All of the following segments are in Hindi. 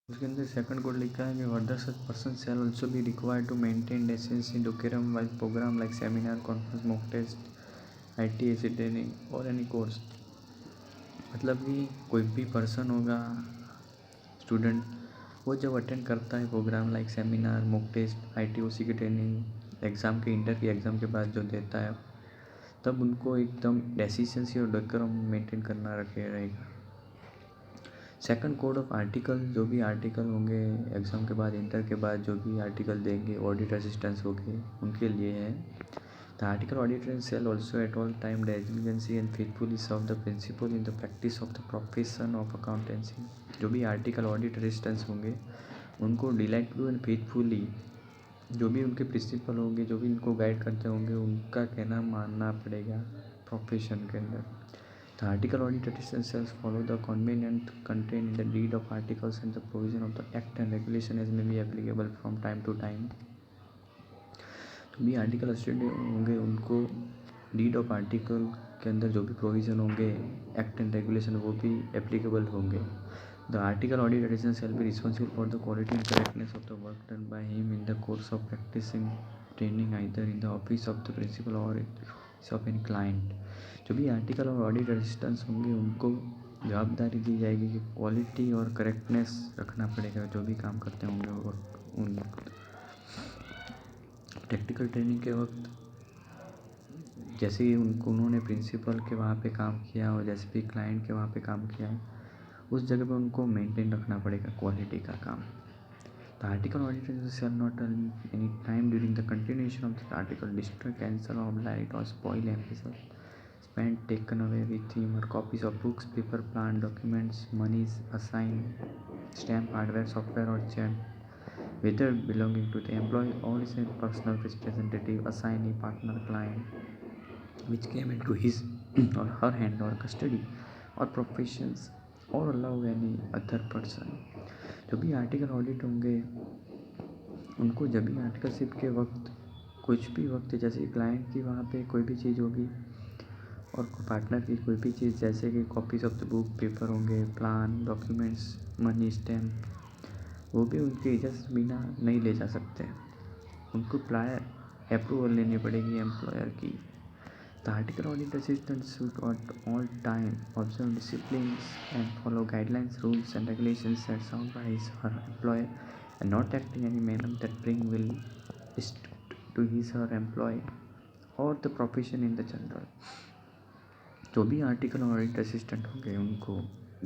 उसके अंदर सेकंड कोड लिखा है कि further such person shall also be required to maintain decency decorum wise programme like seminar conference mock test ITAC training और एनी कोर्स। मतलब कि कोई भी पर्सन होगा स्टूडेंट, वो जब अटेंड करता है programme like seminar mock test ITOC की ट्रेनिंग एग्ज़ाम के इंटर की एग्ज़ाम के बाद जो देता है, तब उनको एकदम डेसिशंस और डेकोरम मेंटेन करना रहेगा। सेकंड कोड ऑफ आर्टिकल, जो भी आर्टिकल होंगे एग्ज़ाम के बाद इंटर के बाद जो भी आर्टिकल देंगे ऑडिट असिस्टेंट्स होंगे उनके लिए है। The article auditor shall also at all time diligently and faithfully serve the principal in the practice of the profession of accountancy. जो भी आर्टिकल ऑडिट असिस्टेंट्स होंगे उनको डिलाइटफुली एंड फेथफुली, जो भी उनके प्रिंसिपल होंगे, जो भी इनको गाइड करते होंगे, उनका कहना मानना पड़ेगा प्रोफेशन के अंदर। The article audit assistance shall follow the convenient contained in the deed of articles and the provision of the act and regulation as may be applicable from time to time। जो भी आर्टिकल असिस्टेंट होंगे उनको डीड ऑफ आर्टिकल के अंदर जो भी प्रोविज़न होंगे एक्ट एंड रेगुलेशन वो भी एप्लीकेबल होंगे। The article audit assistant shall be responsible for the quality and correctness of the work done by him in the course of practising training either in the office of the principal or of any client. जो भी आर्टिकल और ऑडिट असिस्टेंट्स होंगे उनको जवाबदारी दी जाएगी कि क्वालिटी और करेक्टनेस रखना पड़ेगा जो भी काम करते होंगे। और उन प्रैक्टिकल ट्रेनिंग के वक्त जैसे ही उन्होंने प्रिंसिपल के वहाँ पे काम किया और जैसे भी क्लाइंट के वहाँ पे काम किया है, उस जगह पे उनको मेंटेन रखना पड़ेगा क्वालिटी का काम। The article auditor shall not any time during the continuation of the article destroy cancel और ब्लाइट और spoil emphasis spent taken away with him or copies of books, paper, plant, documents, monies, assigned, stamp, hardware, software or chat, whether belonging to the employee or his personal representative, assignee, partner, client, which came into his or her hand or custody or professions or allow any other person। जो भी आर्टिकल ऑडिट होंगे उनको जब भी आर्टिकलशिप के वक्त कुछ भी वक्त जैसे क्लाइंट की वहाँ पे कोई भी चीज़ होगी और पार्टनर की कोई भी चीज़ जैसे कि copies of the book, paper होंगे, प्लान, डॉक्यूमेंट्स, मनी, स्टैम्प, वो भी उनके इजाज़त बिना नहीं ले जा सकते। उनको प्रायर अप्रूवल लेनी पड़ेगी एम्प्लॉयर की। The article audit assistant should at all time observe discipline and follow guidelines, rules and regulations set out by his her employer and not act in any manner that bring will to his her employer और the profession in the general. जो भी आर्टिकल और ऑडिट असिस्टेंट होंगे उनको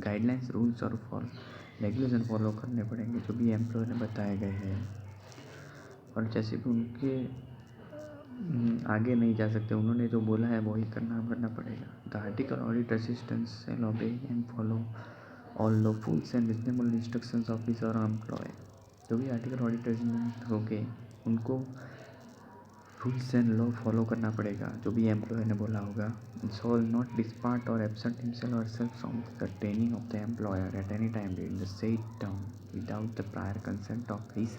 गाइडलाइंस, रूल्स और रेगुलेशन फॉलो करने पड़ेंगे जो भी एम्प्लॉयर ने बताए गए हैं। और जैसे भी उनके आगे नहीं जा सकते, उन्होंने जो बोला है वही करना पड़ेगा। The article audit assistant shall obey and follow all lawful and reasonable instructions of his और एम्प्लॉय। जो भी आर्टिकल ऑडिट असिस्टेंट होंगे उनको रूल्स एंड लॉ फॉलो करना पड़ेगा जो भी एम्प्लॉयर ने बोला होगा। Shawl not depart or absent himself or self from the training of the employer at any time during the said term without the prior consent of his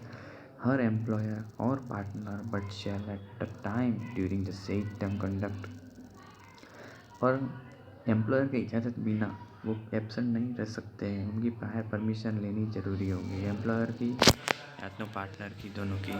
her employer or partner but shall at the time during the said term conduct. और एम्प्लॉयर की इजाज़त बिना वो एब्सेंट नहीं रह सकते हैं, उनकी प्रायर परमिशन लेनी ज़रूरी होगी एम्प्लॉयर की या तो पार्टनर की, दोनों की।